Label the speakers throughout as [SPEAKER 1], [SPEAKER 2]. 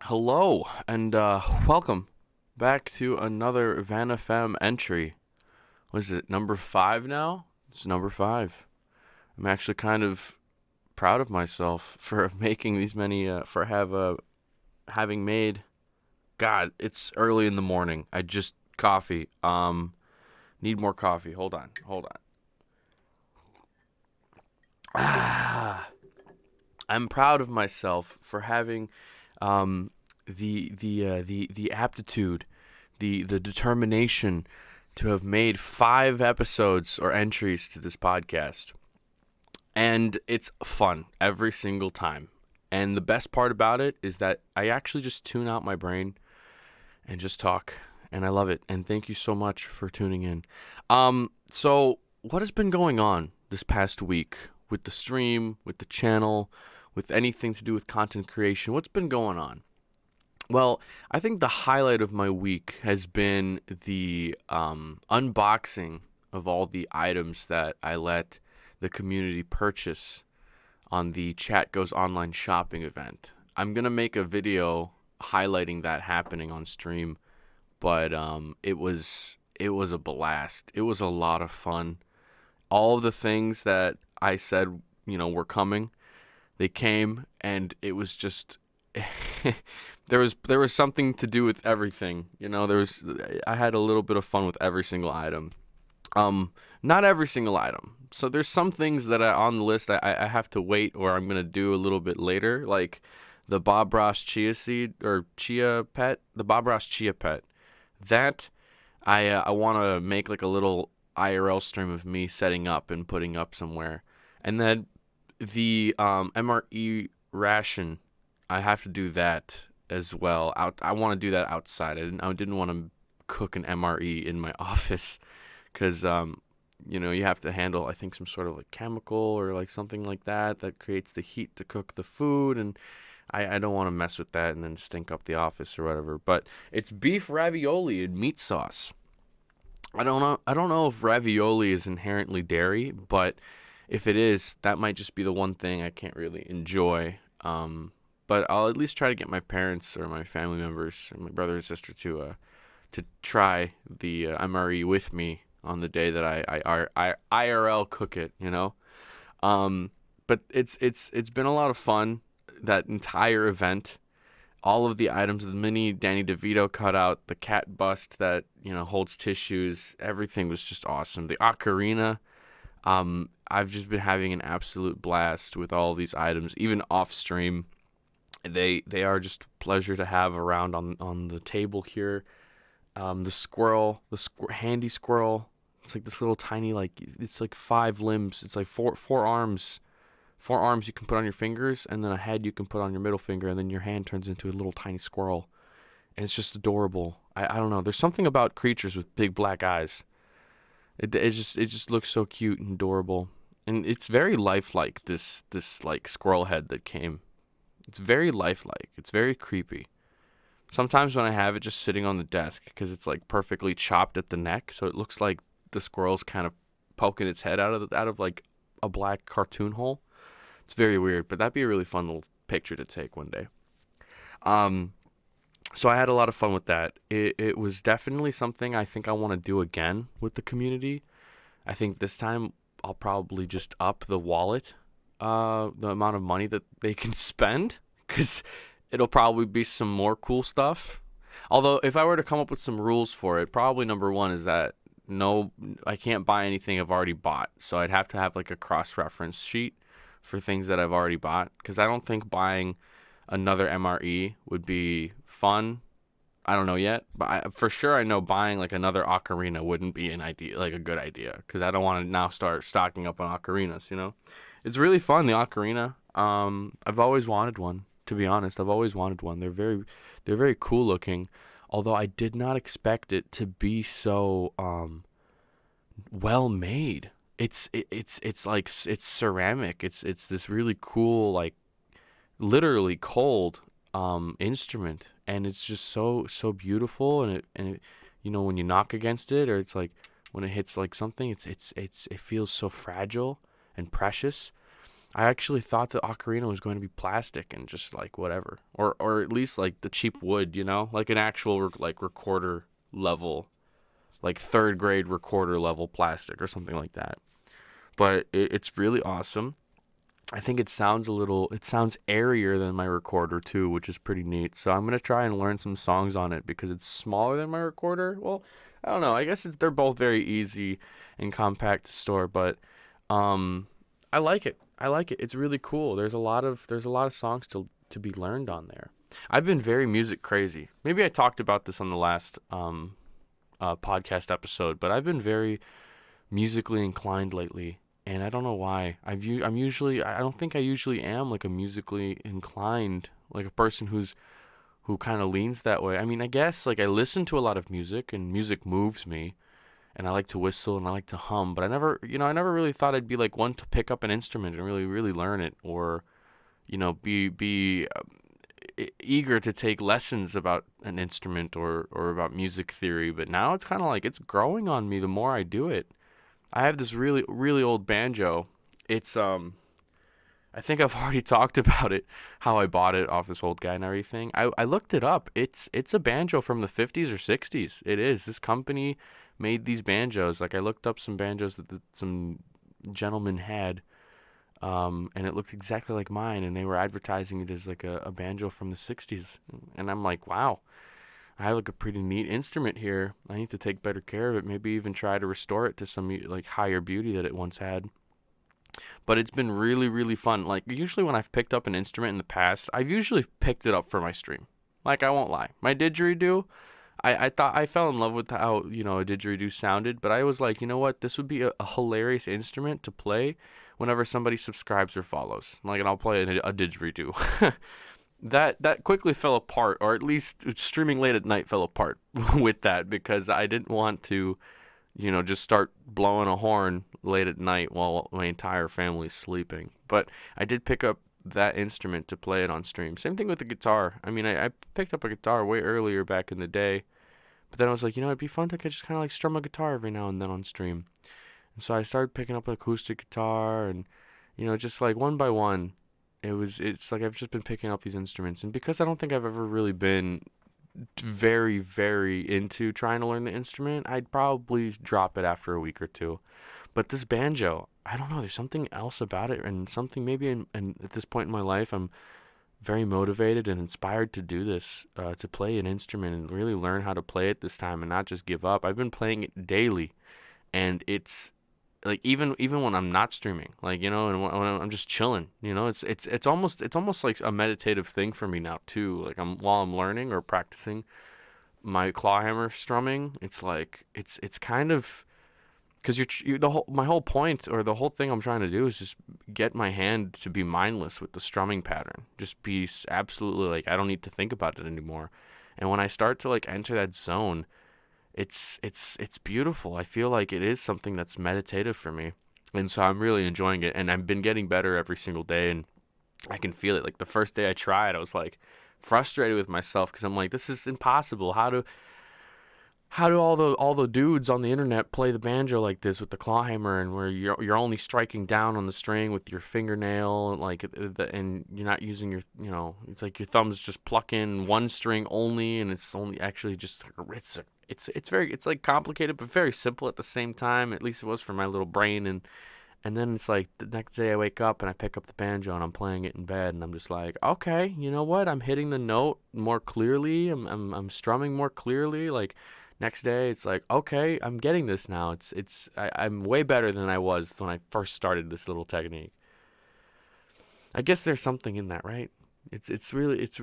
[SPEAKER 1] Hello, and welcome back to another Van FM entry. Was it number 5 now? It's number 5. I'm actually kind of proud of myself for making these many, having made. God, it's early in the morning. I just coffee. Need more coffee. Hold on. Ah, I'm proud of myself for having, um, the aptitude, the determination to have made 5 episodes or entries to this podcast. And it's fun every single time. And the best part about it is that I actually just tune out my brain and just talk. And I love it. And thank you so much for tuning in. So what has been going on this past week with the stream, with the channel, with anything to do with content creation? What's been going on? Well, I think the highlight of my week has been the unboxing of all the items that I let the community purchase on the Chat Goes Online shopping event. I'm going to make a video highlighting that happening on stream, but it was a blast. It was a lot of fun. All of the things that I said, were coming, they came, and it was just there was something to do with everything. I had a little bit of fun with every single item. Not every single item. So there's some things that on the list I have to wait, or I'm gonna do a little bit later, like the Bob Ross chia seed or chia pet, the Bob Ross chia pet. That I want to make like a little IRL stream of me setting up and putting up somewhere, and then the MRE ration. I have to do that as well. I want to do that outside. I didn't want to cook an MRE in my office because you have to handle, I think, some sort of like chemical or like something like that creates the heat to cook the food, and I don't want to mess with that and then stink up the office or whatever. But it's beef ravioli and meat sauce. I don't know if ravioli is inherently dairy, but if it is, that might just be the one thing I can't really enjoy. But I'll at least try to get my parents or my family members or my brother and sister to try the MRE with me on the day that I IRL cook it. But it's been a lot of fun. That entire event, all of the items, the mini Danny DeVito cutout, the cat bust that holds tissues, everything was just awesome. The ocarina. I've just been having an absolute blast with all these items, even off stream. They are just a pleasure to have around on the table here. The squirrel, handy squirrel. It's like this little tiny, like, it's like 5 limbs. It's like four arms. 4 arms you can put on your fingers, and then a head you can put on your middle finger, and then your hand turns into a little tiny squirrel. And it's just adorable. I don't know. There's something about creatures with big black eyes. It just looks so cute and adorable. And it's very lifelike, this like squirrel head that came. It's very lifelike. It's very creepy. Sometimes when I have it just sitting on the desk, because it's like perfectly chopped at the neck, so it looks like the squirrel's kind of poking its head out of like a black cartoon hole. It's very weird, but that'd be a really fun little picture to take one day. Um, so I had a lot of fun with that. It was definitely something I think I want to do again with the community. I think this time I'll probably just up the wallet, the amount of money that they can spend, because it'll probably be some more cool stuff. Although, if I were to come up with some rules for it, probably number one is that no, I can't buy anything I've already bought. So I'd have to have like a cross-reference sheet for things that I've already bought, because I don't think buying another MRE would be fun. I don't know yet, but for sure I know buying like another ocarina wouldn't be an idea, like a good idea, because I don't want to now start stocking up on ocarinas. It's really fun, the ocarina. I've always wanted one. To be honest, I've always wanted one. They're very cool looking. Although I did not expect it to be so well made. It's like it's ceramic. It's this really cool, like, literally cold instrument, and it's just so beautiful, and when you knock against it, or it's like when it hits like something, it feels so fragile and precious. I actually thought the ocarina was going to be plastic and just like whatever, or at least like the cheap wood, like an actual like recorder level, like third grade recorder level plastic or something like that. But it's really awesome. I think it sounds airier than my recorder too, which is pretty neat. So I'm gonna try and learn some songs on it because it's smaller than my recorder. Well, I don't know. I guess they're both very easy and compact to store, but um, I like it. I like it. It's really cool. There's a lot of songs to be learned on there. I've been very music crazy. Maybe I talked about this on the last podcast episode, but I've been very musically inclined lately, and I don't know why. I don't think I usually am like a musically inclined, like a person who kind of leans that way. I mean, I guess like I listen to a lot of music and music moves me, and I like to whistle and I like to hum, but I never really thought I'd be like one to pick up an instrument and really learn it, or be eager to take lessons about an instrument or about music theory. But now it's kind of like it's growing on me the more I do it. I have this really old banjo. It's I think I've already talked about it, how I bought it off this old guy and everything. I looked it up. It's a banjo from the 50s or 60s. It is. This company made these banjos. Like I looked up some banjos that some gentleman had, and it looked exactly like mine, and they were advertising it as like a banjo from the 60s. And I'm like, wow, I have like a pretty neat instrument here. I need to take better care of it. Maybe even try to restore it to some like higher beauty that it once had. But it's been really fun. Like usually when I've picked up an instrument in the past, I've usually picked it up for my stream. Like I won't lie, my didgeridoo. I thought I fell in love with how a didgeridoo sounded, but I was like, you know what, this would be a hilarious instrument to play whenever somebody subscribes or follows. Like, and I'll play a didgeridoo. That quickly fell apart, or at least streaming late at night fell apart with that because I didn't want to just start blowing a horn late at night while my entire family's sleeping. But I did pick up that instrument to play it on stream. Same thing with the guitar. I mean, I picked up a guitar way earlier back in the day, but then I was like, it'd be fun to just kind of like strum a guitar every now and then on stream. And so I started picking up an acoustic guitar and, just like one by one, it's like I've just been picking up these instruments. And because I don't think I've ever really been very into trying to learn the instrument, I'd probably drop it after a week or two. But this banjo, I don't know, there's something else about it, and something maybe at this point in my life, I'm very motivated and inspired to do this, to play an instrument and really learn how to play it this time and not just give up. I've been playing it daily, and it's like even when I'm not streaming, like and when I'm just chilling, it's almost like a meditative thing for me now too. Like while I'm learning or practicing my clawhammer strumming, it's like it's kind of because the whole my whole point or the whole thing I'm trying to do is just get my hand to be mindless with the strumming pattern. Just be absolutely like I don't need to think about it anymore. And when I start to like enter that zone, it's beautiful. I feel like it is something that's meditative for me. And so I'm really enjoying it and I've been getting better every single day and I can feel it. Like the first day I tried, I was like frustrated with myself because I'm like this is impossible. How do all the dudes on the internet play the banjo like this with the clawhammer and where you're only striking down on the string with your fingernail and like and you're not using your it's like your thumbs just pluck in one string only and it's only actually just it's like complicated but very simple at the same time. At least it was for my little brain. And then it's like the next day I wake up and I pick up the banjo and I'm playing it in bed and I'm just like, okay, you know what? I'm hitting the note more clearly. I'm strumming more clearly. Like next day it's like, okay, I'm getting this now. I'm way better than I was when I first started this little technique. I guess there's something in that, right? It's really it's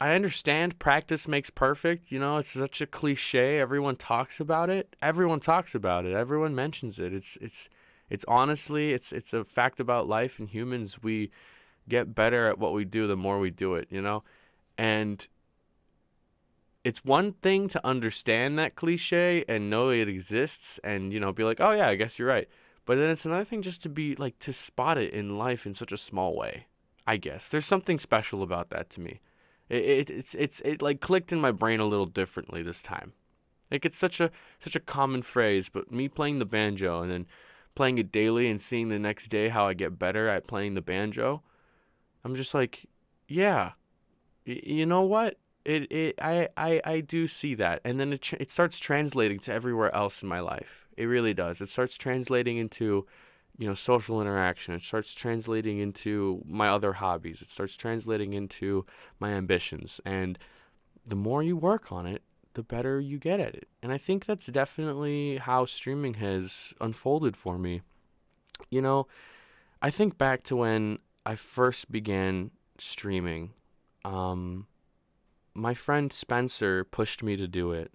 [SPEAKER 1] I understand practice makes perfect, it's such a cliche. Everyone talks about it. Everyone talks about it. Everyone mentions it. It's honestly it's a fact about life and humans. We get better at what we do the more we do it. And it's one thing to understand that cliche and know it exists and be like, "Oh yeah, I guess you're right." But then it's another thing just to be like to spot it in life in such a small way. I guess there's something special about that to me. It like clicked in my brain a little differently this time. Like it's such a common phrase, but me playing the banjo and then playing it daily and seeing the next day how I get better at playing the banjo, I'm just like, yeah, you know what? I do see that, and then it starts translating to everywhere else in my life. It really does. It starts translating into, social interaction. It starts translating into my other hobbies. It starts translating into my ambitions. And the more you work on it, the better you get at it. And I think that's definitely how streaming has unfolded for me. You know, I think back to when I first began streaming. Um, my friend Spencer pushed me to do it,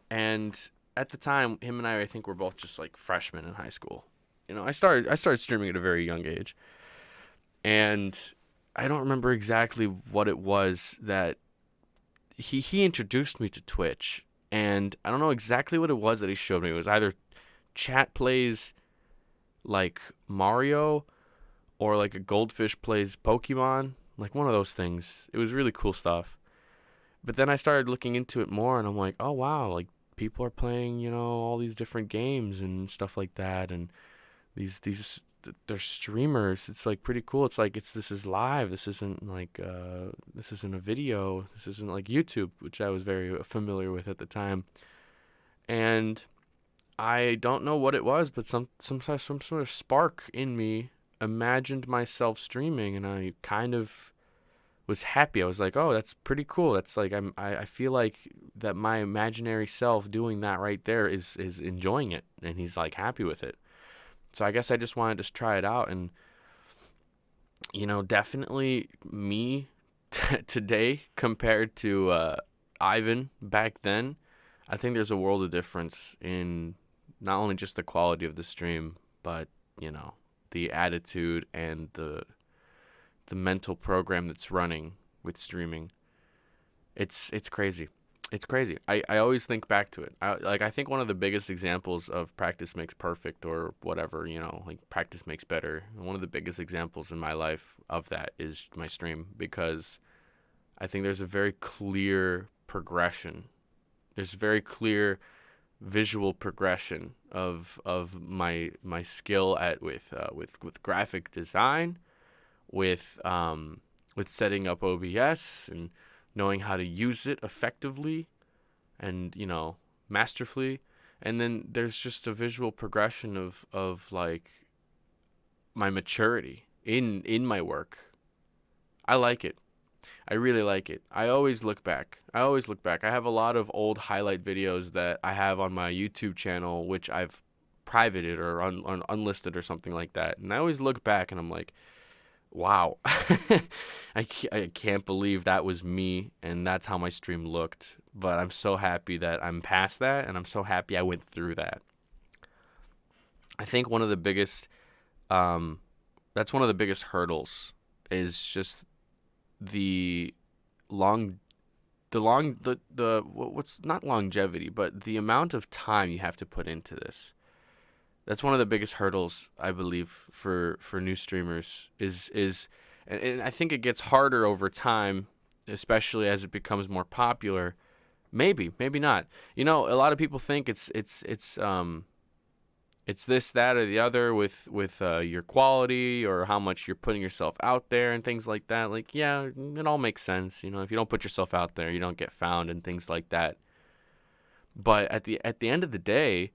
[SPEAKER 1] and at the time, him and I think, were both just like freshmen in high school. I started streaming at a very young age, and I don't remember exactly what it was that he introduced me to Twitch, and I don't know exactly what it was that he showed me. It was either chat plays like Mario or like a goldfish plays Pokemon, like one of those things. It was really cool stuff. But then I started looking into it more, and I'm like, oh wow, like people are playing, all these different games and stuff like that, and they're streamers. It's like pretty cool. It's like this is live. This isn't like this isn't a video. This isn't like YouTube, which I was very familiar with at the time. And I don't know what it was, but some sort of spark in me imagined myself streaming, and I kind of was happy. I was like, oh, that's pretty cool. That's like I feel like that my imaginary self doing that right there is enjoying it, and he's like happy with it. So I guess I just wanted to try it out, and definitely me today compared to Ivan back then. I think there's a world of difference in not only just the quality of the stream, but the attitude and the mental program that's running with streaming. It's crazy. It's crazy. I always think back to it. I think one of the biggest examples of practice makes perfect, or whatever, like practice makes better. One of the biggest examples in my life of that is my stream, because I think there's a very clear progression. There's a very clear visual progression of my skill at with graphic design, with setting up OBS and knowing how to use it effectively and masterfully. And then there's just a visual progression of like my maturity in my work. I like it. I really like it. I always look back. I have a lot of old highlight videos that I have on my YouTube channel, which I've privated or unlisted or something like that. And I always look back and I'm like, wow, I can't believe that was me and that's how my stream looked. But I'm so happy that I'm past that, and I'm so happy I went through that. I think one of the biggest, um, that's one of the biggest hurdles, is just the long, the what's not longevity, but the amount of time you have to put into this. That's one of the biggest hurdles, I believe, for new streamers and I think it gets harder over time, especially as it becomes more popular. Maybe, maybe not. A lot of people think it's this, that, or the other with your quality or how much you're putting yourself out there and things like that. Like, yeah, it all makes sense. If you don't put yourself out there, you don't get found and things like that. But at the end of the day,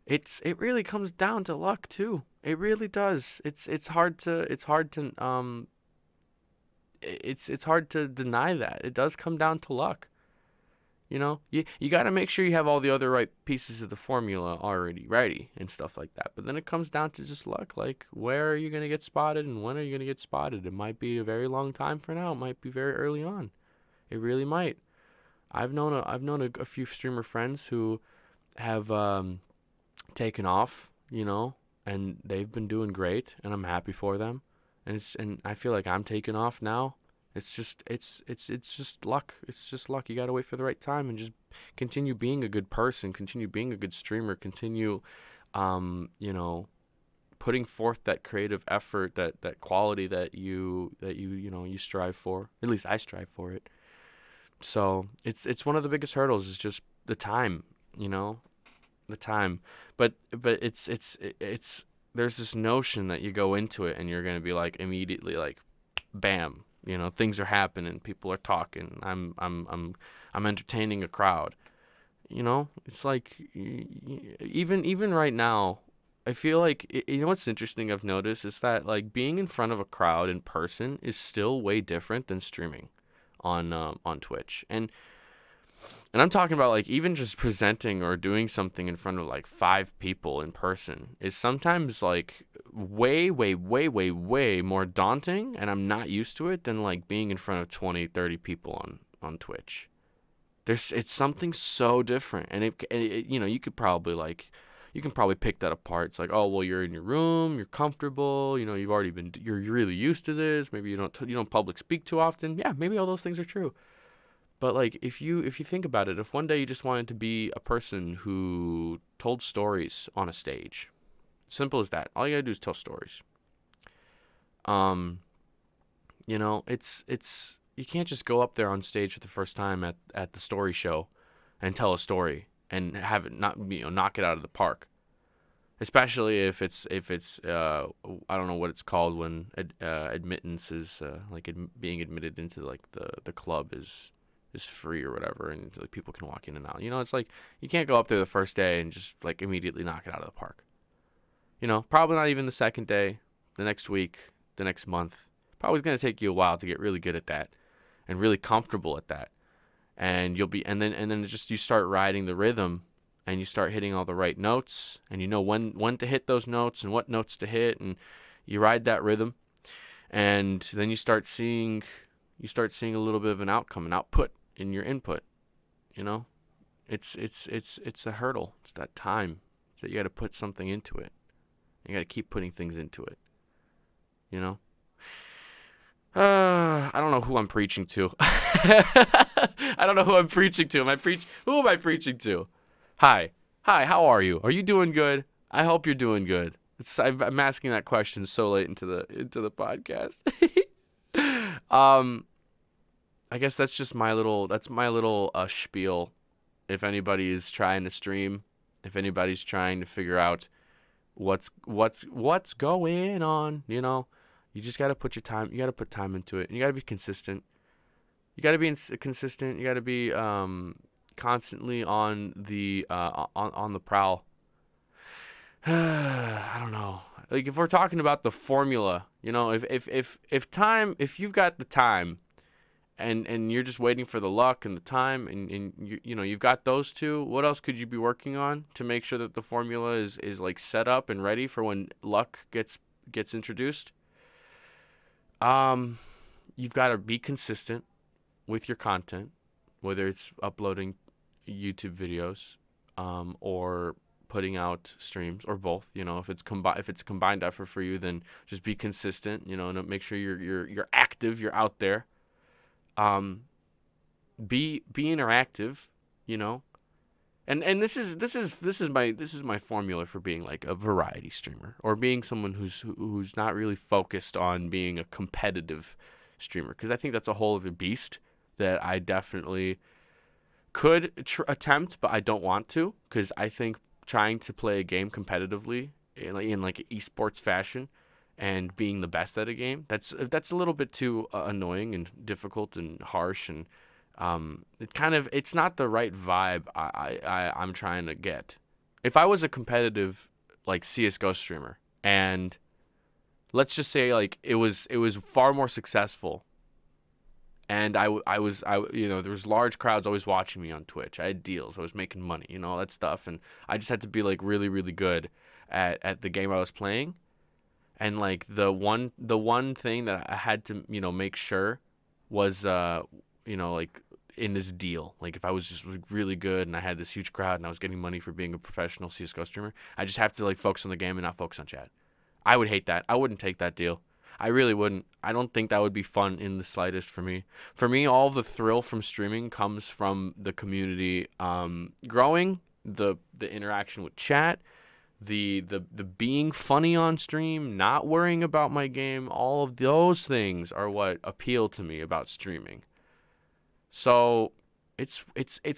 [SPEAKER 1] it really comes down to luck too. It really does. It's hard to deny that. It does come down to luck. You got to make sure you have all the other right pieces of the formula already ready and stuff like that. But then it comes down to just luck. Like, where are you going to get spotted and when are you going to get spotted? It might be a very long time for now. It might be very early on. It really might. I've known a few streamer friends who have taken off, and they've been doing great, and I'm happy for them. And I feel like I'm taking off now. It's just luck. It's just luck. You gotta wait for the right time and just continue being a good person, continue being a good streamer, continue, um, you know, putting forth that creative effort, that quality that you strive for. At least I strive for it. So it's one of the biggest hurdles is just the time. You know, the time. But it's there's this notion that you go into it and you're gonna be like immediately like, bam, things are happening, people are talking, I'm entertaining a crowd. It's like even right now, I feel like what's interesting I've noticed is that like being in front of a crowd in person is still way different than streaming on Twitch. And I'm talking about like even just presenting or doing something in front of like 5 people in person is sometimes like way, way, way, way, way more daunting, and I'm not used to it than like being in front of 20, 30 people on Twitch. It's something so different, and you can probably pick that apart. It's like, oh well, you're in your room, you're comfortable, you're really used to this. Maybe you don't public speak too often. Yeah, maybe all those things are true. But like if you think about it, if one day you just wanted to be a person who told stories on a stage, simple as that. All you gotta do is tell stories. Um, it's you can't just go up there on stage for the first time at the story show and tell a story and have it not knock it out of the park. Especially if it's I don't know what it's called when admittance is like being admitted into like the club is free or whatever, and like people can walk in and out. It's like you can't go up there the first day and just like immediately knock it out of the park. Probably not even the second day, the next week, the next month. Probably going to take you a while to get really good at that and really comfortable at that. And then just you start riding the rhythm and you start hitting all the right notes, and you know when to hit those notes and what notes to hit, and you ride that rhythm, and then you start seeing a little bit of an outcome, an output in your input. You know, it's a hurdle. It's that time that you got to put something into it. You got to keep putting things into it. You know. I don't know who I'm preaching to. I don't know who I'm preaching to. Who am I preaching to? Hi. Hi, how are you? Are you doing good? I hope you're doing good. I'm asking that question so late into the podcast. um I guess that's my little spiel. If anybody is trying to stream, if anybody's trying to figure out what's going on, you just got to put your time, you got to put time into it, and you got to be consistent. You got to be consistent. You got to be constantly on the prowl. I don't know. Like if we're talking about the formula, if you've got the time and you're just waiting for the luck and the time, and you've got those two, what else could you be working on to make sure that the formula is like set up and ready for when luck gets introduced? You've got to be consistent with your content, whether it's uploading YouTube videos, or putting out streams, or both. If it's a combined effort for you, then just be consistent. And make sure you're active, you're out there. Be interactive. And this is my formula for being like a variety streamer, or being someone who's not really focused on being a competitive streamer, because I think that's a whole other beast that I definitely could attempt, but I don't want to, because I think trying to play a game competitively in like esports fashion and being the best at a game, that's a little bit too annoying and difficult and harsh, and it's not the right vibe I'm trying to get. If I was a competitive like CS:GO streamer, and let's just say like it was far more successful, and there was large crowds always watching me on Twitch. I had deals, I was making money, all that stuff, and I just had to be like really, really good at the game I was playing. And like the one thing that I had to make sure was like in this deal, like if I was just really good and I had this huge crowd and I was getting money for being a professional CS:GO streamer, I just have to like focus on the game and not focus on chat. I would hate that. I wouldn't take that deal. I really wouldn't. I don't think that would be fun in the slightest for me. For me, all the thrill from streaming comes from the community growing, the interaction with chat, the being funny on stream, not worrying about my game. All of those things are what appeal to me about streaming. So it's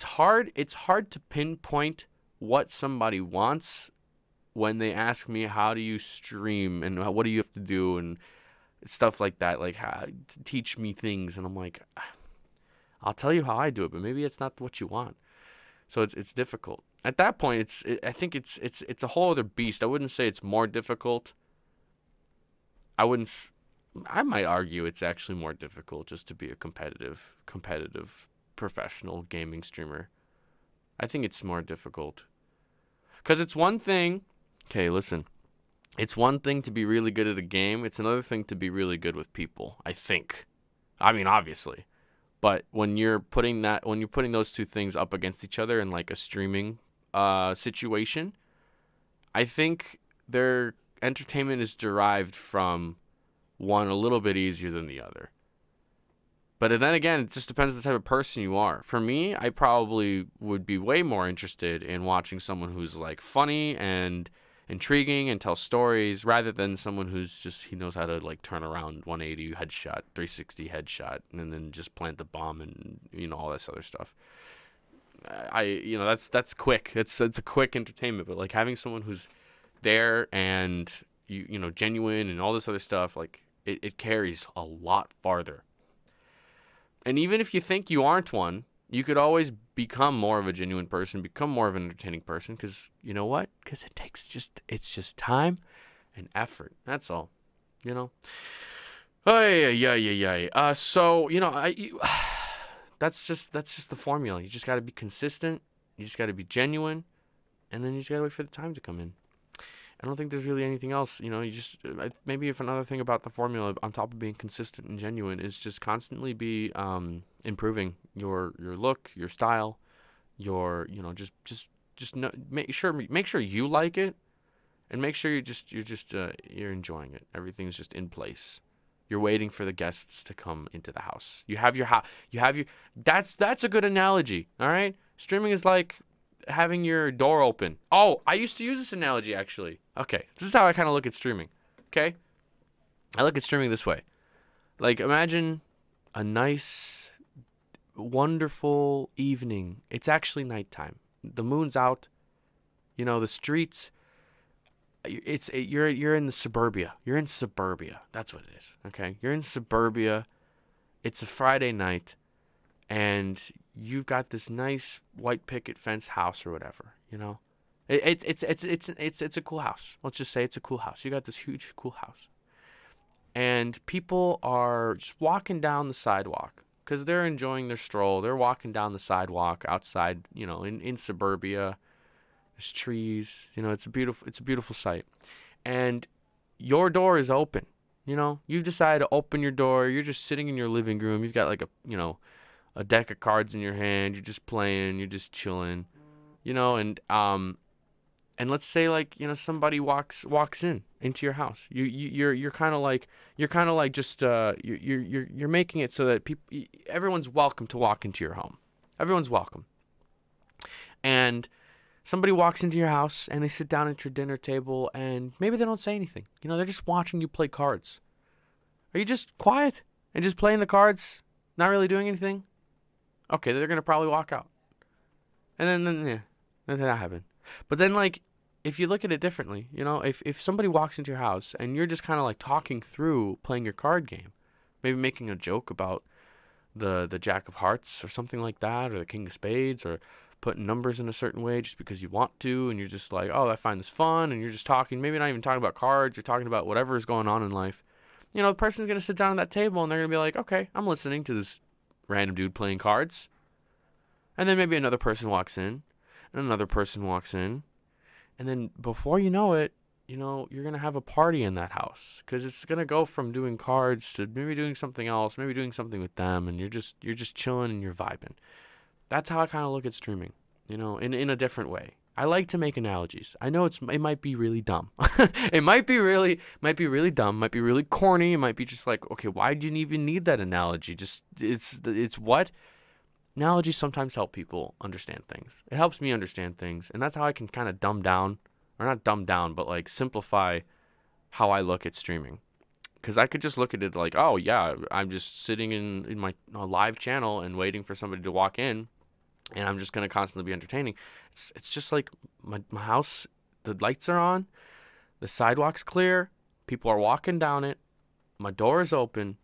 [SPEAKER 1] hard to pinpoint what somebody wants when they ask me, how do you stream and what do you have to do and stuff like that, like how, teach me things. And I'm like, I'll tell you how I do it, but maybe it's not what you want. So it's difficult. At that point, I think it's a whole other beast. I wouldn't say it's more difficult. I wouldn't. I might argue it's actually more difficult just to be a competitive professional gaming streamer. I think it's more difficult because it's one thing. Okay, listen. It's one thing to be really good at a game. It's another thing to be really good with people, I think. I mean, obviously. But when you're putting those two things up against each other in like a streaming situation, I think their entertainment is derived from one a little bit easier than the other. But then again, it just depends on the type of person you are. For me, I probably would be way more interested in watching someone who's like funny and intriguing and tell stories rather than someone who's just he knows how to like turn around 180 headshot, 360 headshot, and then just plant the bomb and all this other stuff. That's quick. It's a quick entertainment, but like having someone who's there and genuine and all this other stuff, like it carries a lot farther. And even if you think you aren't one, you could always become more of a genuine person, become more of an entertaining person, because you know what? Because it's just time and effort. That's all, Oh yeah. So that's just the formula. You just got to be consistent. You just got to be genuine, and then you just got to wait for the time to come in. I don't think there's really anything else. Maybe if another thing about the formula on top of being consistent and genuine is just constantly be improving your look, your style, make sure you like it, and make sure you're enjoying it. Everything's just in place. You're waiting for the guests to come into the house. You have your house. That's a good analogy. All right, streaming is like having your door open. Oh, I used to use this analogy actually. Okay, this is how I kind of look at streaming. Okay, I look at streaming this way. Like imagine a nice, wonderful evening. It's actually nighttime. The moon's out. The streets. You're in the suburbia. You're in suburbia. That's what it is. Okay, you're in suburbia. It's a Friday night, and you've got this nice white picket fence house or whatever. It's a cool house. Let's just say it's a cool house. You got this huge cool house, and people are just walking down the sidewalk because they're enjoying their stroll. They're walking down the sidewalk outside, in suburbia. There's trees. It's a beautiful sight, and your door is open. You decide to open your door. You're just sitting in your living room. You've got like a deck of cards in your hand. You're just playing. You're just chilling. And let's say like somebody walks into your house. You're kind of like just you're making it so that everyone's welcome to walk into your home. Everyone's welcome. And somebody walks into your house and they sit down at your dinner table and maybe they don't say anything. They're just watching you play cards. Are you just quiet and just playing the cards, not really doing anything? Okay, they're gonna probably walk out. And then that happened. But then like if you look at it differently, if somebody walks into your house and you're just kind of like talking through playing your card game, maybe making a joke about the Jack of Hearts or something like that, or the King of Spades, or putting numbers in a certain way just because you want to, and you're just like, oh, I find this fun, and you're just talking, maybe not even talking about cards, you're talking about whatever is going on in life. The person's going to sit down at that table and they're going to be like, okay, I'm listening to this random dude playing cards. And then maybe another person walks in, and another person walks in, and then before you know it, you're going to have a party in that house, because it's going to go from doing cards to maybe doing something else, maybe doing something with them, and you're just chilling and you're vibing. That's how I kind of look at streaming, in a different way. I like to make analogies. I know it might be really dumb. It might be really dumb, might be really corny. It might be just like, okay, why do you even need that analogy? It's what? Analogies sometimes help people understand things. It helps me understand things, and that's how I can kind of dumb down, or not dumb down, but like simplify how I look at streaming. Because I could just look at it like, oh yeah, I'm just sitting in my live channel and waiting for somebody to walk in, and I'm just gonna constantly be entertaining. It's just like my house, the lights are on, the sidewalk's clear, people are walking down it, my door is open,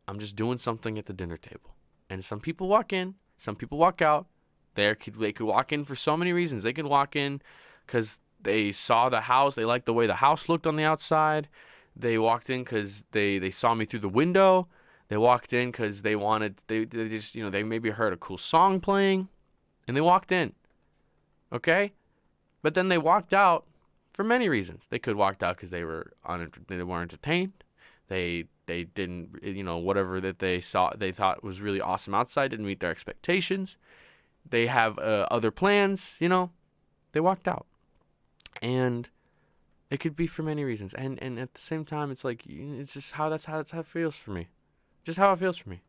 [SPEAKER 1] I'm just doing something at the dinner table. And some people walk in, some people walk out. They could walk in for so many reasons. They could walk in because they saw the house, they liked the way the house looked on the outside. They walked in because they saw me through the window. They walked in because they just, they maybe heard a cool song playing and they walked in. Okay? But then they walked out for many reasons. They could walked out because they weren't entertained. They didn't, whatever that they thought was really awesome outside didn't meet their expectations. They have other plans, they walked out. And it could be for many reasons. And at the same time, it's like, it's just that's how it feels for me. Just how it feels for me.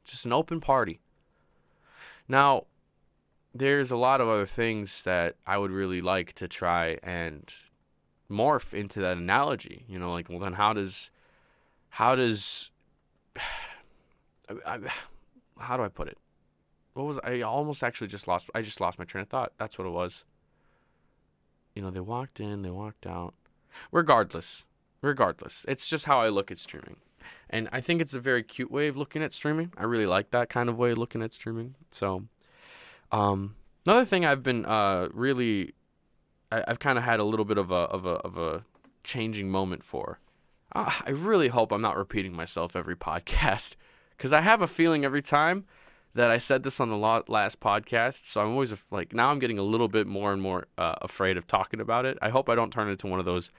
[SPEAKER 1] Just an open party. Now, there's a lot of other things that I would really like to try and morph into that analogy. Like, well, then how does how do I put it? I almost actually I just lost my train of thought. That's what it was. They walked in, they walked out. Regardless, it's just how I look at streaming. And I think it's a very cute way of looking at streaming. I really like that kind of way of looking at streaming. So, another thing I've been I've kind of had a little bit of a changing moment for. I really hope I'm not repeating myself every podcast, because I have a feeling every time that I said this on the last podcast. So I'm always like, now I'm getting a little bit more and more afraid of talking about it. I hope I don't turn into one of those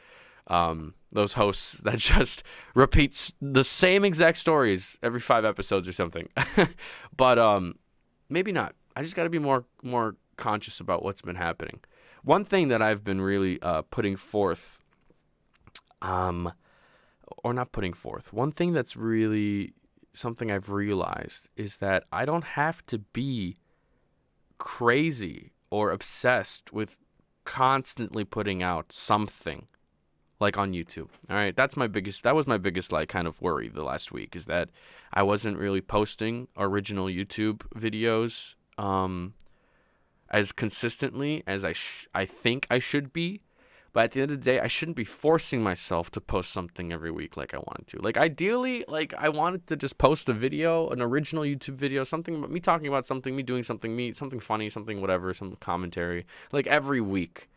[SPEAKER 1] hosts that just repeats the same exact stories every 5 episodes or something. But maybe not. I just got to be more conscious about what's been happening. One thing that I've been really putting forth, or not putting forth, one thing that's really something I've realized is that I don't have to be crazy or obsessed with constantly putting out something like on YouTube. All right, that was my biggest like kind of worry the last week, is that I wasn't really posting original YouTube videos as consistently as I think I should be. But at the end of the day, I shouldn't be forcing myself to post something every week like I wanted to. Like, ideally, like, I wanted to just post a video, an original YouTube video, something about me talking about something, me doing something, something funny, something whatever, some commentary, like every week.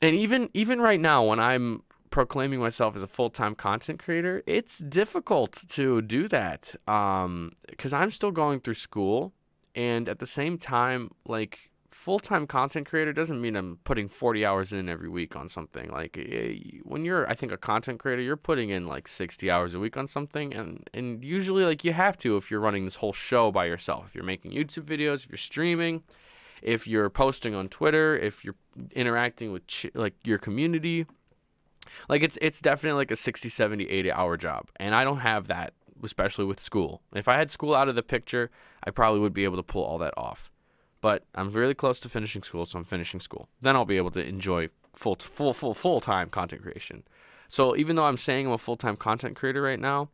[SPEAKER 1] And even right now, when I'm proclaiming myself as a full-time content creator, it's difficult to do that, because I'm still going through school, and at the same time, like, full-time content creator doesn't mean I'm putting 40 hours in every week on something. Like, when you're, I think, a content creator, you're putting in like 60 hours a week on something, and usually, like, you have to if you're running this whole show by yourself. If you're making YouTube videos, if you're streaming, if you're posting on Twitter, if you're interacting with like your community, like, it's definitely like a 60, 70, 80-hour job, and I don't have that, especially with school. If I had school out of the picture, I probably would be able to pull all that off. But I'm really close to finishing school, so I'm finishing school. Then I'll be able to enjoy full-time content creation. So even though I'm saying I'm a full-time content creator right now,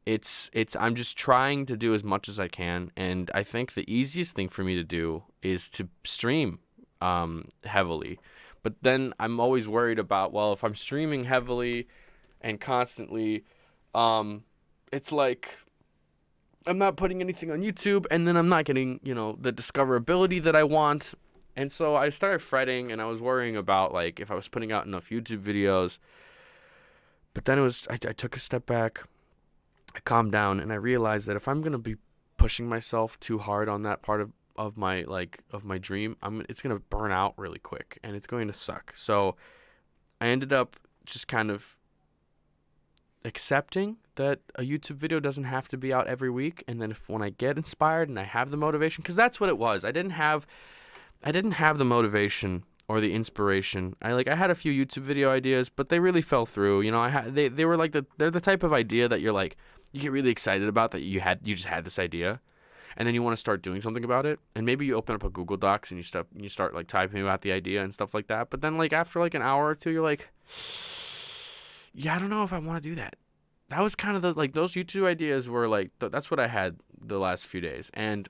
[SPEAKER 1] I'm just trying to do as much as I can. And I think the easiest thing for me to do is to stream heavily. But then I'm always worried about, well, if I'm streaming heavily and constantly, it's like I'm not putting anything on YouTube, and then I'm not getting, the discoverability that I want. And so I started fretting, and I was worrying about, like, if I was putting out enough YouTube videos. But then I took a step back, I calmed down, and I realized that if I'm going to be pushing myself too hard on that part of my dream, it's going to burn out really quick, and it's going to suck. So I ended up just kind of accepting that a YouTube video doesn't have to be out every week, and then when I get inspired and I have the motivation, because that's what it was. I didn't have the motivation or the inspiration. I had a few YouTube video ideas, but they really fell through. They were like they're the type of idea that you're like, you get really excited about, that you just had this idea, and then you want to start doing something about it, and maybe you open up a Google Docs and you start like typing about the idea and stuff like that. But then, like, after like an hour or two, you're like, yeah, I don't know if I want to do that. That was kind of those YouTube ideas were like, that's what I had the last few days. And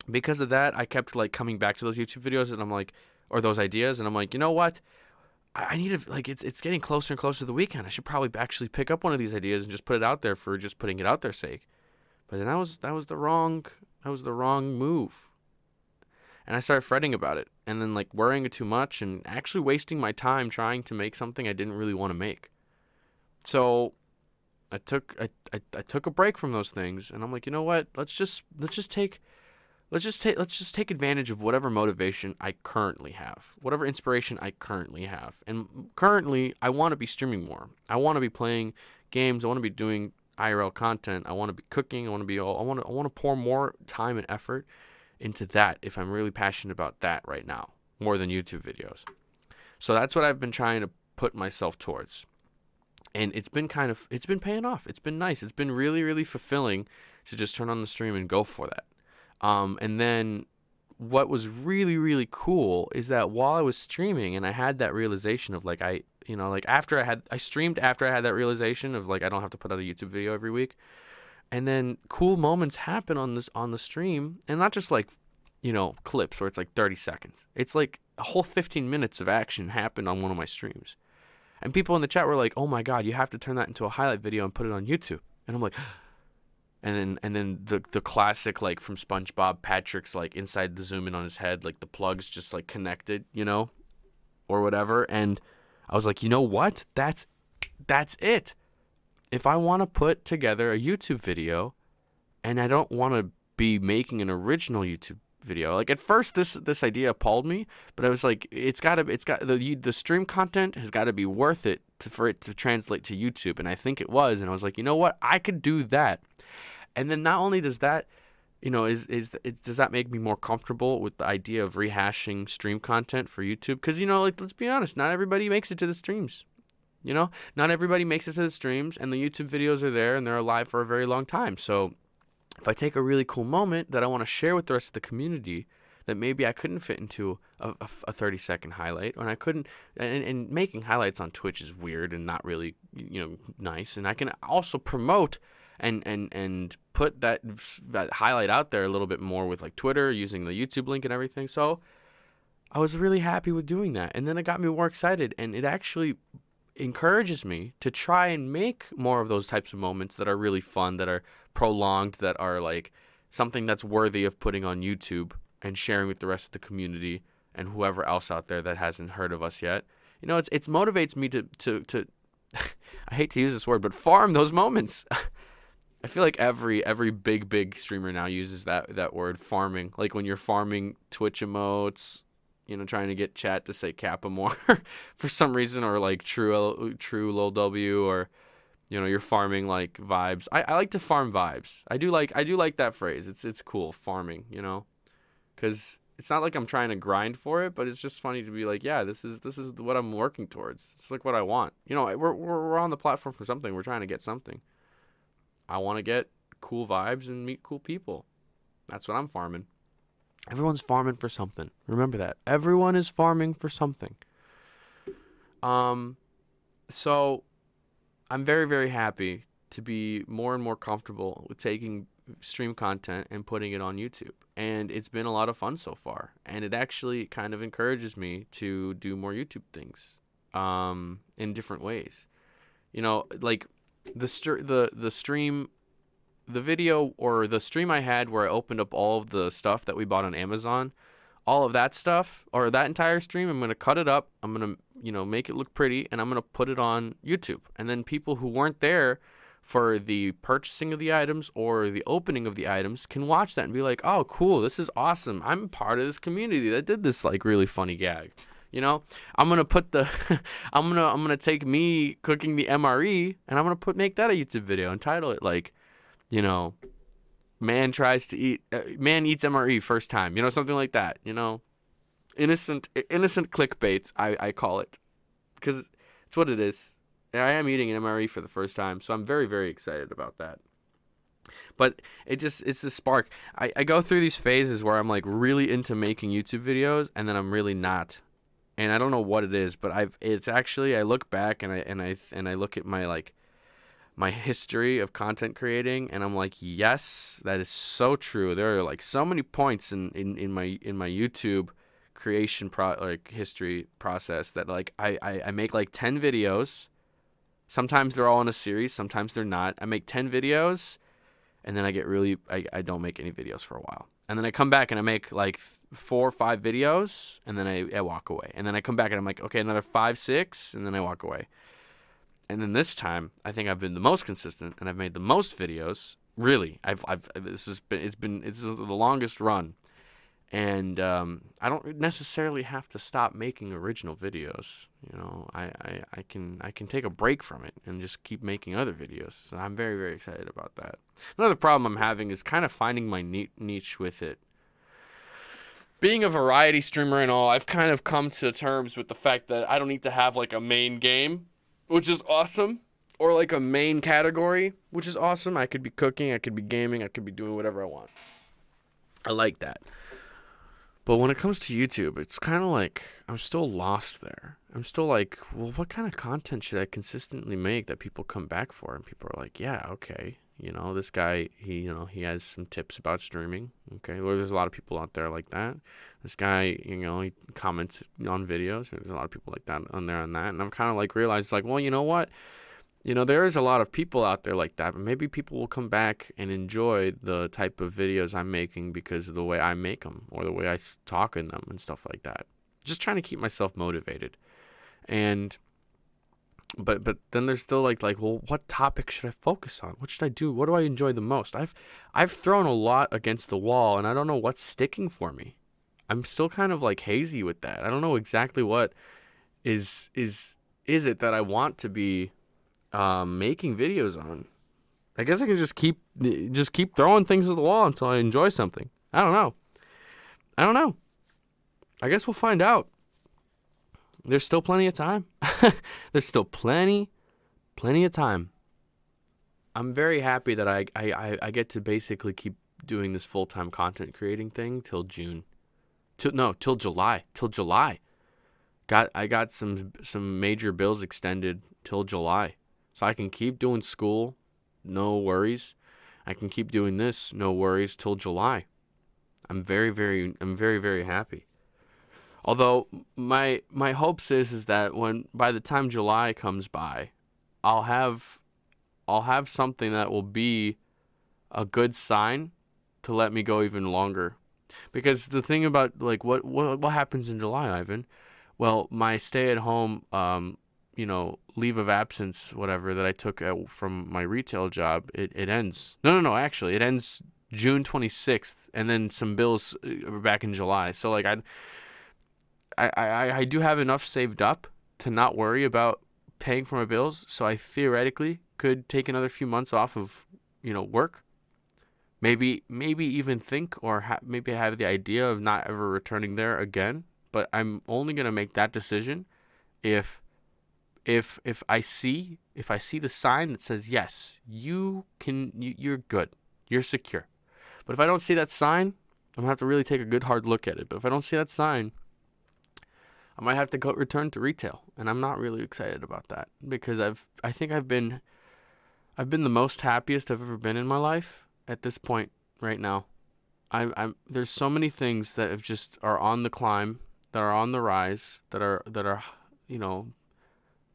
[SPEAKER 1] because of that, I kept like coming back to those YouTube videos, and I'm like, or those ideas, and I'm like, you know what? I need to, like, it's getting closer and closer to the weekend. I should probably actually pick up one of these ideas and just put it out there for just putting it out there sake. But then that was the wrong move. And I started fretting about it, and then like worrying it too much, and actually wasting my time trying to make something I didn't really want to make. So I took a break from those things, and I'm like, you know what? Let's just take advantage of whatever motivation I currently have, whatever inspiration I currently have. And currently, I want to be streaming more. I want to be playing games. I want to be doing IRL content. I want to be cooking. I want to pour more time and effort into that if I'm really passionate about that right now, more than YouTube videos. So that's what I've been trying to put myself towards. And it's been paying off. It's been nice. It's been really, really fulfilling to just turn on the stream and go for that. And then what was really, really cool is that while I was streaming and I had that realization of like, I streamed after I had that realization of like, I don't have to put out a YouTube video every week. And then cool moments happen on the stream, and not just like, clips where it's like 30 seconds. It's like a whole 15 minutes of action happened on one of my streams. And people in the chat were like, "Oh my God, you have to turn that into a highlight video and put it on YouTube." And I'm like, and then the classic like from SpongeBob, Patrick's like inside the zoom in on his head, like the plugs just like connected, or whatever. And I was like, you know what? That's it. If I want to put together a YouTube video, and I don't want to be making an original YouTube video, like at first this idea appalled me, but I was like, the stream content has got to be worth it for it to translate to YouTube, and I think it was, and I was like, you know what, I could do that. And then not only does that, does that make me more comfortable with the idea of rehashing stream content for YouTube? Because like, let's be honest, not everybody makes it to the streams. Not everybody makes it to the streams, and the YouTube videos are there, and they're alive for a very long time. So if I take a really cool moment that I want to share with the rest of the community that maybe I couldn't fit into a 30-second highlight, and I couldn't, and making highlights on Twitch is weird and not really, nice. And I can also promote and put that highlight out there a little bit more with like Twitter, using the YouTube link and everything. So I was really happy with doing that. And then it got me more excited, and it actually encourages me to try and make more of those types of moments that are really fun, that are prolonged, that are like something that's worthy of putting on YouTube and sharing with the rest of the community and whoever else out there that hasn't heard of us yet. It motivates me to I hate to use this word, but farm those moments. I feel like every big streamer now uses that word, farming. Like when you're farming Twitch emotes, trying to get chat to say Kappa more for some reason, or like true lol W, or you're farming like vibes. I like to farm vibes. I do like that phrase. It's cool, farming, because it's not like I'm trying to grind for it, but it's just funny to be like, yeah, this is what I'm working towards. It's like what I want. We're on the platform for something. We're trying to get something. I want to get cool vibes and meet cool people. That's what I'm farming. Everyone's farming for something. Remember that. Everyone is farming for something. So I'm very, very happy to be more and more comfortable with taking stream content and putting it on YouTube. And it's been a lot of fun so far. And it actually kind of encourages me to do more YouTube things in different ways. Like the stream, the video or the stream I had where I opened up all of the stuff that we bought on Amazon, all of that stuff, or that entire stream, I'm going to cut it up. I'm going to, make it look pretty, and I'm going to put it on YouTube. And then people who weren't there for the purchasing of the items or the opening of the items can watch that and be like, oh, cool, this is awesome. I'm part of this community that did this like really funny gag. I'm going to put the, I'm going to take me cooking the MRE, and I'm going to make that a YouTube video and title it like, man eats MRE first time, something like that, innocent clickbaits, I call it, because it's what it is. I am eating an MRE for the first time, so I'm very, very excited about that. But it's the spark. I go through these phases where I'm like really into making YouTube videos, and then I'm really not. And I don't know what it is, but it's actually, I look back and I look at my like my history of content creating, and I'm like, yes, that is so true. There are like so many points in my YouTube creation history process that like I make like 10 videos. Sometimes they're all in a series, sometimes they're not. I make 10 videos, and then I don't make any videos for a while. And then I come back and I make like 4 or 5 videos, and then I walk away. And then I come back and I'm like, okay, another 5, 6, and then I walk away. And then this time, I think I've been the most consistent, and I've made the most videos. Really, it's the longest run, and I don't necessarily have to stop making original videos. You know, I can take a break from it and just keep making other videos. So I'm very, very excited about that. Another problem I'm having is kind of finding my niche with it. Being a variety streamer and all, I've kind of come to terms with the fact that I don't need to have like a main game, which is awesome, or like a main category, which is awesome. I could be cooking, I could be gaming, I could be doing whatever I want. I like that. But when it comes to YouTube, it's kind of like I'm still lost there. I'm still like, well, what kind of content should I consistently make that people come back for? And people are like, yeah, okay. You know, this guy, he has some tips about streaming. Okay, well, there's a lot of people out there like that. This guy, he comments on videos. There's a lot of people like that on there on that. And I'm kind of like realized, like, well, you know what? There is a lot of people out there like that, but maybe people will come back and enjoy the type of videos I'm making because of the way I make them or the way I talk in them and stuff like that. Just trying to keep myself motivated. And but then there's still like well, what topic should I focus on? What should I do? What do I enjoy the most? I've thrown a lot against the wall, and I don't know what's sticking for me. I'm still kind of like hazy with that. I don't know exactly what is it that I want to be making videos on. I guess I can just keep throwing things at the wall until I enjoy something. I don't know. I guess we'll find out. There's still plenty of time. There's still plenty of time. I'm very happy that I get to basically keep doing this full-time content creating thing till June. Till July. I got some major bills extended till July. So I can keep doing school, no worries. I can keep doing this, no worries, till July. I'm very, very happy. Although my hopes is that by the time July comes by, I'll have something that will be a good sign to let me go even longer. Because the thing about like what happens in July, Ivan? Well, my stay at home leave of absence, whatever, that I took from my retail job, it ends. No, actually, it ends June 26th, and then some bills are back in July. So, like, I do have enough saved up to not worry about paying for my bills, so I theoretically could take another few months off of, work. Maybe even think or maybe I have the idea of not ever returning there again, but I'm only going to make that decision if I see the sign that says yes, you're good, you're secure. But if I don't see that sign, I'm gonna have to really take a good hard look at it. But if I don't see that sign, I might have to return to retail, and I'm not really excited about that because I think I've been the most happiest I've ever been in my life at this point right now. There's so many things that are on the climb, that are on the rise, that are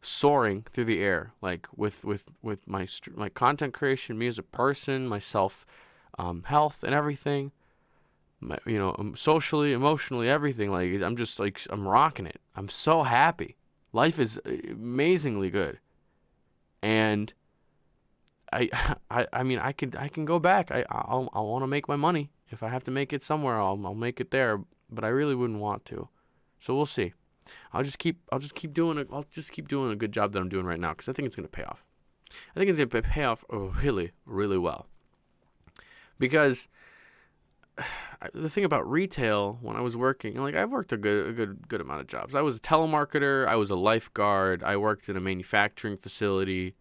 [SPEAKER 1] soaring through the air, like with my content creation, me as a person, myself, health and everything, socially, emotionally, everything. Like I'm just like I'm rocking it. I'm so happy. Life is amazingly good, and I mean I can go back. I want to make my money. If I have to make it somewhere, I'll make it there. But I really wouldn't want to. So we'll see. I'll just keep doing a good job that I'm doing right now because I think it's gonna pay off. I think it's gonna pay off really, really well. Because the thing about retail, when I was working, like I've worked a good amount of jobs. I was a telemarketer, I was a lifeguard, I worked in a manufacturing facility,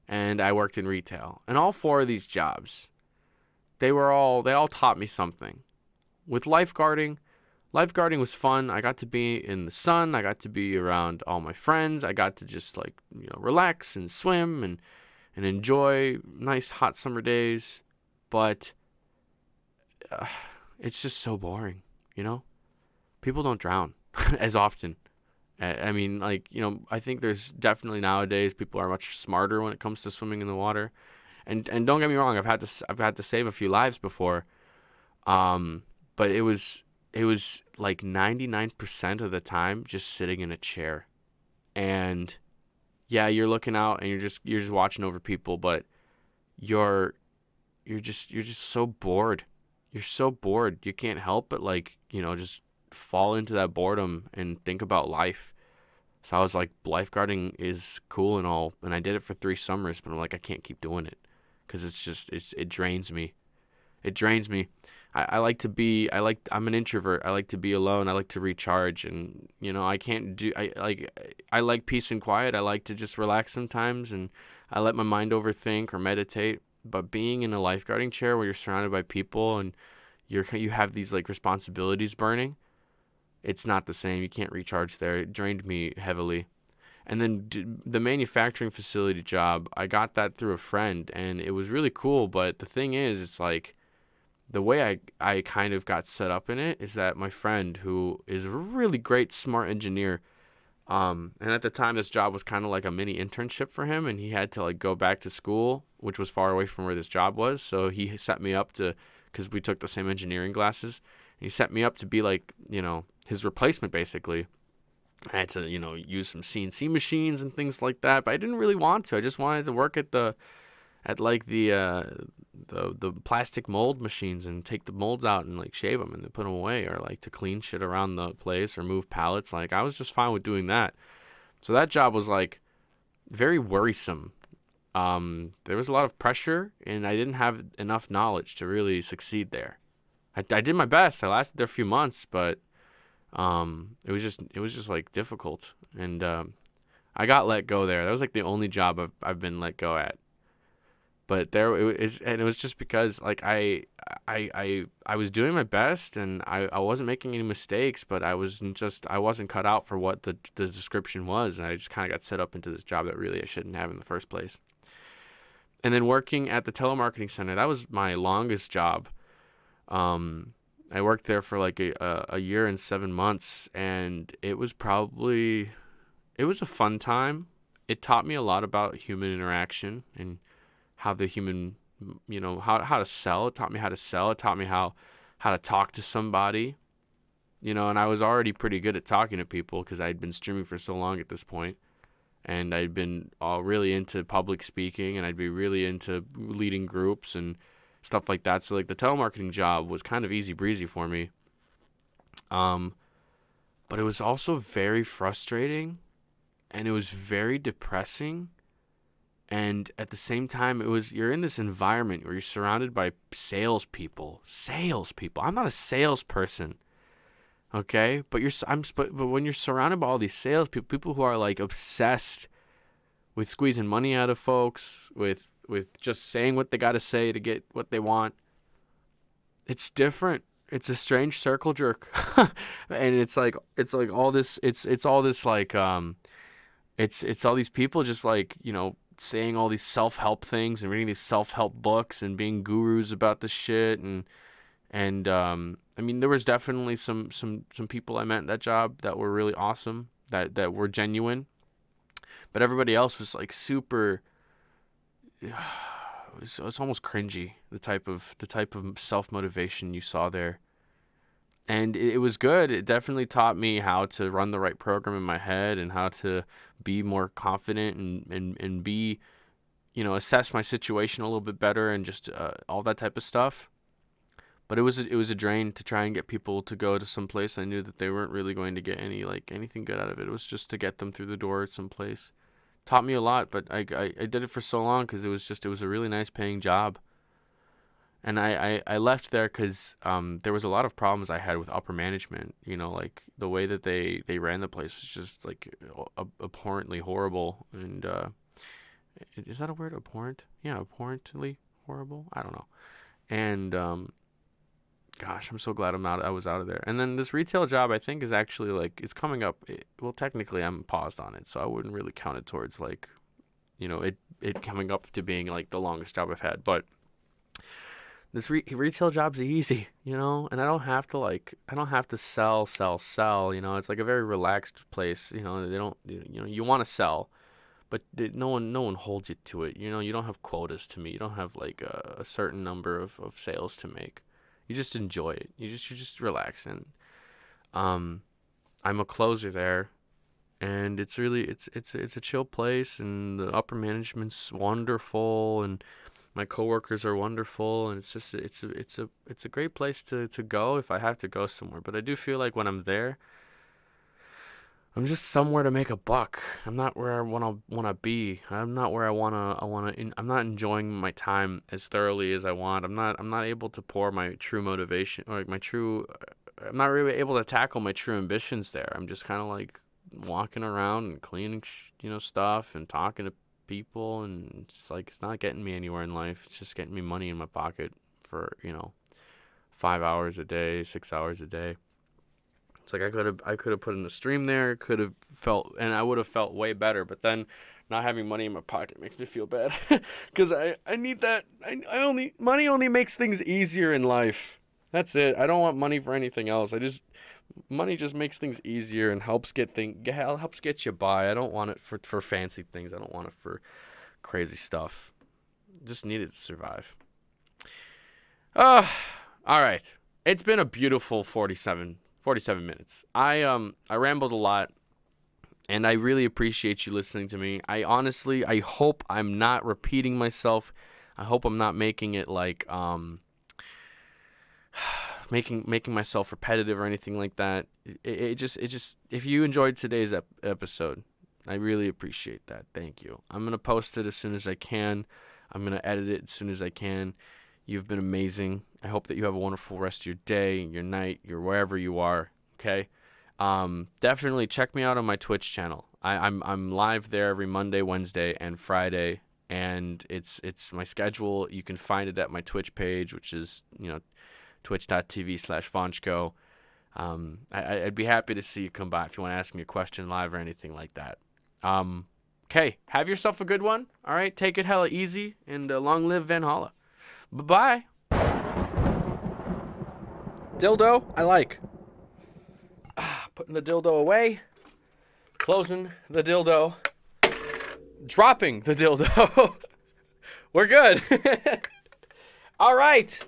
[SPEAKER 1] and I worked in retail. And all 4 of these jobs, they all taught me something. With lifeguarding was fun. I got to be in the sun. I got to be around all my friends. I got to just relax and swim and and enjoy nice hot summer days, but uh, it's just so boring, you know? People don't drown as often. I mean, like, I think there's definitely nowadays people are much smarter when it comes to swimming in the water. And don't get me wrong, I've had to save a few lives before. Um, but it was like 99% of the time just sitting in a chair. And yeah, you're looking out and you're just watching over people, but you're you're just so bored. You're so bored. You can't help but like, just fall into that boredom and think about life. So I was like, lifeguarding is cool and all, and I did it for 3 summers, but I'm like, I can't keep doing it because it drains me. It drains me. I'm an introvert. I like to be alone. I like to recharge, and I can't do. I like peace and quiet. I like to just relax sometimes, and I let my mind overthink or meditate. But being in a lifeguarding chair where you're surrounded by people and you have these like responsibilities burning, it's not the same. You can't recharge there. It drained me heavily. And then the manufacturing facility job, I got that through a friend, and it was really cool. But the thing is, it's like the way I kind of got set up in it is that my friend, who is a really great, smart engineer, and at the time this job was kind of like a mini internship for him, and he had to like go back to school, which was far away from where this job was. So he set me up to, because we took the same engineering classes, and he set me up to be like, his replacement basically. I had to, use some CNC machines and things like that, but I didn't really want to. I just wanted to work at like the plastic mold machines and take the molds out and like shave them and then put them away, or like to clean shit around the place or move pallets. Like I was just fine with doing that. So that job was like very worrisome. There was a lot of pressure and I didn't have enough knowledge to really succeed there. I did my best. I lasted there a few months, but it was just like difficult, and I got let go there. That was like the only job I've been let go at. But there it is, and it was just because like I was doing my best, and I wasn't making any mistakes, but I wasn't cut out for what the description was, and I just kind of got set up into this job that really I shouldn't have in the first place. And then working at the telemarketing center, that was my longest job. I worked there for like a year and 7 months, and it was a fun time. It taught me a lot about human interaction and how the human, how to sell. It taught me how to sell. It taught me how to talk to somebody, and I was already pretty good at talking to people because I'd been streaming for so long at this point, and I'd been all really into public speaking, and I'd be really into leading groups and stuff like that. So like the telemarketing job was kind of easy breezy for me. Um, but it was also very frustrating, and it was very depressing. And at the same time, you're in this environment where you're surrounded by salespeople. Salespeople. I'm not a salesperson, okay? But when you're surrounded by all these salespeople, people who are like obsessed with squeezing money out of folks, with just saying what they got to say to get what they want, it's different. It's a strange circle jerk, and it's like all this. It's all this like it's all these people just like saying all these self-help things and reading these self-help books and being gurus about the shit, and I mean there was definitely some people I met in that job that were really awesome, that were genuine, but everybody else was like super. It's almost cringy, the type of self-motivation you saw there. And it was good. It definitely taught me how to run the right program in my head and how to be more confident and be, assess my situation a little bit better, and just all that type of stuff. But it was a drain to try and get people to go to some place I knew that they weren't really going to get anything good out of it. It was just to get them through the door at some place. Taught me a lot, but I did it for so long because it was a really nice paying job. And I left there because there was a lot of problems I had with upper management. Like the way that they ran the place was just like abhorrently horrible. And is that a word? Abhorrent? Yeah, abhorrently horrible. I don't know. And gosh, I'm so glad I was out of there. And then this retail job, I think, is actually like it's coming up. Well, technically, I'm paused on it, so I wouldn't really count it towards like it coming up to being like the longest job I've had. But this retail job's easy, and I don't have to sell. It's like a very relaxed place. They don't, you want to sell, but no one holds you to it. You don't have quotas to meet. You don't have like a certain number of sales to make. You just enjoy it. You just relax. And I'm a closer there, and it's a chill place, and the upper management's wonderful, and my coworkers are wonderful, and it's a great place to go if I have to go somewhere. But I do feel like when I'm there, I'm just somewhere to make a buck. I'm not where I wanna be. I'm not where I'm not enjoying my time as thoroughly as I want. I'm not able to pour my true motivation, or like my true. I'm not really able to tackle my true ambitions there. I'm just kind of like walking around and cleaning, stuff and talking to people, and it's not getting me anywhere in life. It's just getting me money in my pocket for 5 hours a day, 6 hours a day. It's like I could have put in a stream there, could have felt, and I would have felt way better. But then, not having money in my pocket makes me feel bad, because I need that. Money only makes things easier in life. That's it. I don't want money for anything else. Money just makes things easier and helps get you by. I don't want it for fancy things. I don't want it for crazy stuff. Just need it to survive. All right. It's been a beautiful 47 minutes. I rambled a lot, and I really appreciate you listening to me. I hope I'm not repeating myself. I hope I'm not making it like making myself repetitive or anything like that. It just if you enjoyed today's episode, I really appreciate that. Thank you. I'm going to post it as soon as I can. I'm going to edit it as soon as I can. You've been amazing. I hope that you have a wonderful rest of your day, your night, wherever you are. Okay. Definitely check me out on my Twitch channel. I'm live there every Monday, Wednesday, and Friday, and it's my schedule. You can find it at my Twitch page, which is twitch.tv/Vonchko. I'd be happy to see you come by if you want to ask me a question live or anything like that. Okay, have yourself a good one. All right, take it hella easy, and long live Van Holla. Bye-bye. Dildo, I like. Putting the dildo away. Closing the dildo. Dropping the dildo. We're good. All right.